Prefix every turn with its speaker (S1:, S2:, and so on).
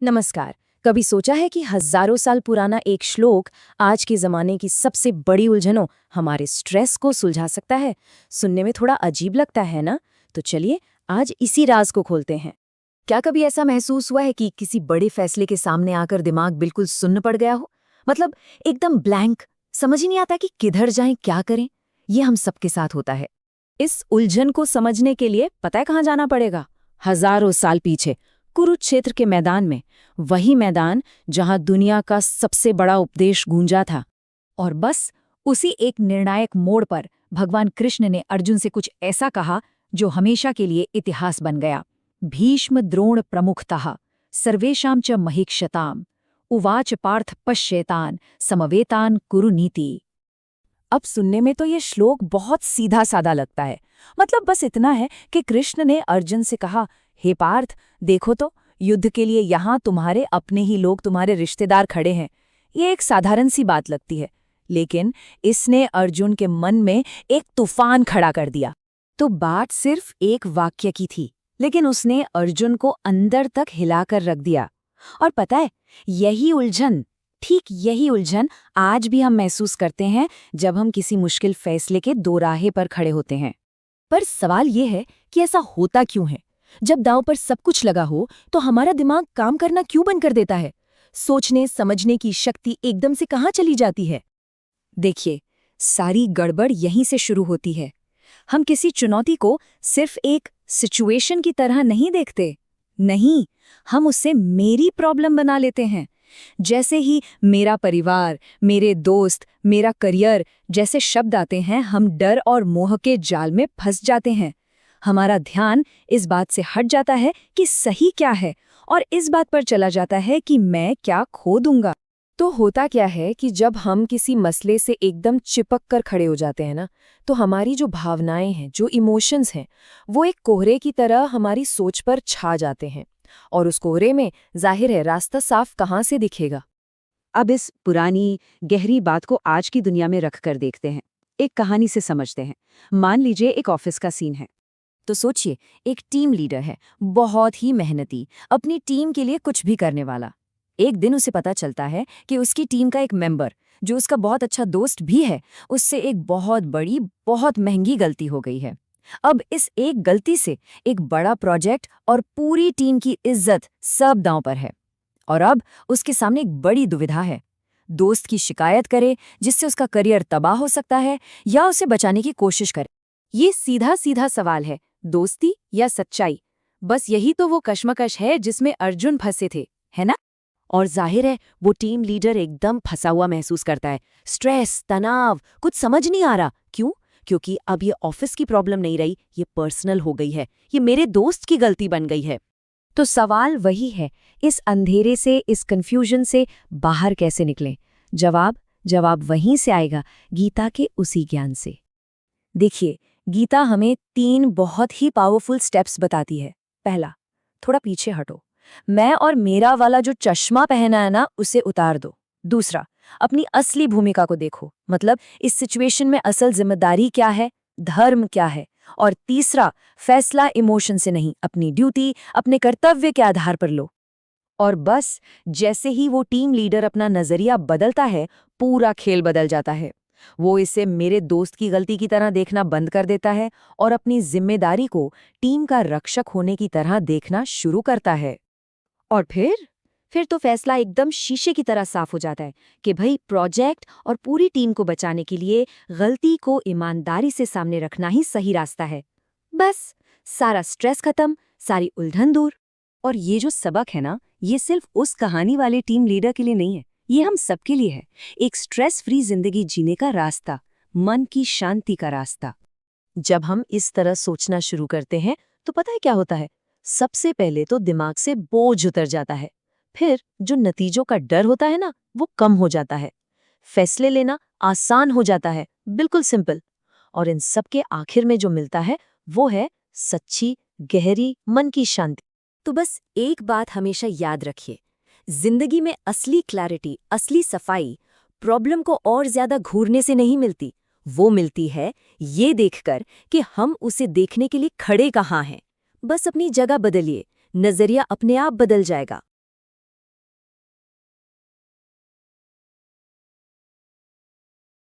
S1: नमस्कार। कभी सोचा है कि हजारों साल पुराना एक श्लोक आज के जमाने की सबसे बड़ी उलझनों, हमारे स्ट्रेस को सुलझा सकता है? सुनने में थोड़ा अजीब लगता है ना? तो चलिए आज इसी राज को खोलते हैं। क्या कभी ऐसा महसूस हुआ है कि किसी बड़े फैसले के सामने आकर दिमाग बिल्कुल सुन्न पड़ गया हो? मतलब एकदम ब्लैंक, समझ ही नहीं आता कि किधर जाएं, क्या करें। ये हम सबके साथ होता है। इस उलझन को समझने के लिए पता है कहाँ जाना पड़ेगा? हजारों साल पीछे, कुरुक्षेत्र के मैदान में। वही मैदान जहां दुनिया का सबसे बड़ा उपदेश गूंजा था। और बस उसी एक निर्णायक मोड़ पर भगवान कृष्ण ने अर्जुन से कुछ ऐसा कहा जो हमेशा के लिए इतिहास बन गया। भीष्म द्रोण प्रमुखतः सर्वेषां च महिक्षताम् उवाच पार्थ पश्येतान् समवेतान् कुरु नीति। अब सुनने में तो ये श्लोक बहुत सीधा साधा लगता है। मतलब बस इतना है कि कृष्ण ने अर्जुन से कहा, हे पार्थ, देखो तो युद्ध के लिए यहाँ तुम्हारे अपने ही लोग, तुम्हारे रिश्तेदार खड़े हैं। ये एक साधारण सी बात लगती है, लेकिन इसने अर्जुन के मन में एक तूफान खड़ा कर दिया। तो बात सिर्फ एक वाक्य की थी, लेकिन उसने अर्जुन को अंदर तक हिलाकर रख दिया। और पता है, ठीक यही उलझन आज भी हम महसूस करते हैं जब हम किसी मुश्किल फैसले के दोराहे पर खड़े होते हैं। पर सवाल ये है कि ऐसा होता क्यों है? जब दांव पर सब कुछ लगा हो तो हमारा दिमाग काम करना क्यों बंद कर देता है? सोचने समझने की शक्ति एकदम से कहाँ चली जाती है? देखिए, सारी गड़बड़ यहीं से शुरू होती है। हम किसी चुनौती को सिर्फ एक सिचुएशन की तरह नहीं देखते। नहीं, हम उसे मेरी प्रॉब्लम बना लेते हैं। जैसे ही मेरा परिवार, मेरे दोस्त, मेरा करियर जैसे शब्द आते हैं, हम डर और मोह के जाल में फंस जाते हैं। हमारा ध्यान इस बात से हट जाता है कि सही क्या है और इस बात पर चला जाता है कि मैं क्या खो दूंगा। तो होता क्या है कि जब हम किसी मसले से एकदम चिपक कर खड़े हो जाते हैं ना, तो हमारी जो भावनाएं हैं, जो इमोशंस हैं, वो एक कोहरे की तरह हमारी सोच पर छा जाते हैं। और उस कोहरे में जाहिर है रास्ता साफ कहाँ से दिखेगा। अब इस पुरानी गहरी बात को आज की दुनिया में रख कर देखते हैं, एक कहानी से समझते हैं। मान लीजिए एक ऑफिस का सीन है। तो सोचिए, एक टीम लीडर है, बहुत ही मेहनती, अपनी टीम के लिए कुछ भी करने वाला। एक दिन उसे पता चलता है कि उसकी टीम का एक मेंबर, जो उसका बहुत अच्छा दोस्त भी है, उससे एक बहुत बड़ी, बहुत महंगी गलती हो गई है। अब इस एक गलती से एक बड़ा प्रोजेक्ट और पूरी टीम की इज्जत सब दांव पर है। और अब उसके सामने एक बड़ी दुविधा है। दोस्त की शिकायत करे, जिससे उसका करियर तबाह हो सकता है, या उसे बचाने की कोशिश करे। ये सीधा सीधा सवाल है, दोस्ती या सच्चाई? बस यही तो वो कश्मकश है जिसमें अर्जुन फंसे थे, है ना? और जाहिर है वो टीम लीडर एकदम फंसा हुआ महसूस करता है। स्ट्रेस, तनाव, कुछ समझ नहीं आ रहा। क्यों? क्योंकि अब ये ऑफिस की प्रॉब्लम नहीं रही, ये पर्सनल हो गई है, ये मेरे दोस्त की गलती बन गई है। तो सवाल वही है, इस अंधेरे से, इस कंफ्यूजन से बाहर कैसे निकलें? जवाब वहीं से आएगा, गीता के उसी ज्ञान से। देखिए, गीता हमें 3 बहुत ही पावरफुल स्टेप्स बताती है। पहला, थोड़ा पीछे हटो, मैं और मेरा वाला जो चश्मा पहना है ना, उसे उतार दो। दूसरा, अपनी असली भूमिका को देखो, मतलब इस सिचुएशन में असल जिम्मेदारी क्या है, धर्म क्या है। और तीसरा, फैसला इमोशन से नहीं, अपनी ड्यूटी, अपने कर्तव्य के आधार पर लो। और बस जैसे ही वो टीम लीडर अपना नजरिया बदलता है, पूरा खेल बदल जाता है। वो इसे मेरे दोस्त की गलती की तरह देखना बंद कर देता है और अपनी जिम्मेदारी को टीम का रक्षक होने की तरह देखना शुरू करता है। और फिर तो फैसला एकदम शीशे की तरह साफ हो जाता है कि भाई प्रोजेक्ट और पूरी टीम को बचाने के लिए गलती को ईमानदारी से सामने रखना ही सही रास्ता है। बस सारा स्ट्रेस खत्म, सारी उलझन दूर। और ये जो सबक है ना, ये सिर्फ उस कहानी वाले टीम लीडर के लिए नहीं है, ये हम सबके लिए है। एक स्ट्रेस फ्री जिंदगी जीने का रास्ता, मन की शांति का रास्ता। जब हम इस तरह सोचना शुरू करते हैं तो पता है क्या होता है? सबसे पहले तो दिमाग से बोझ उतर जाता है। फिर जो नतीजों का डर होता है ना, वो कम हो जाता है। फैसले लेना आसान हो जाता है, बिल्कुल सिंपल। और इन सब के आखिर में जो मिलता है वो है सच्ची, गहरी मन की शांति। तो बस एक बात हमेशा याद रखिए, जिंदगी में असली क्लैरिटी, असली सफाई प्रॉब्लम को और ज्यादा घूरने से नहीं मिलती। वो मिलती है ये देखकर कि हम उसे देखने के लिए खड़े कहाँ हैं। बस अपनी जगह बदलिए, नजरिया अपने आप बदल जाएगा।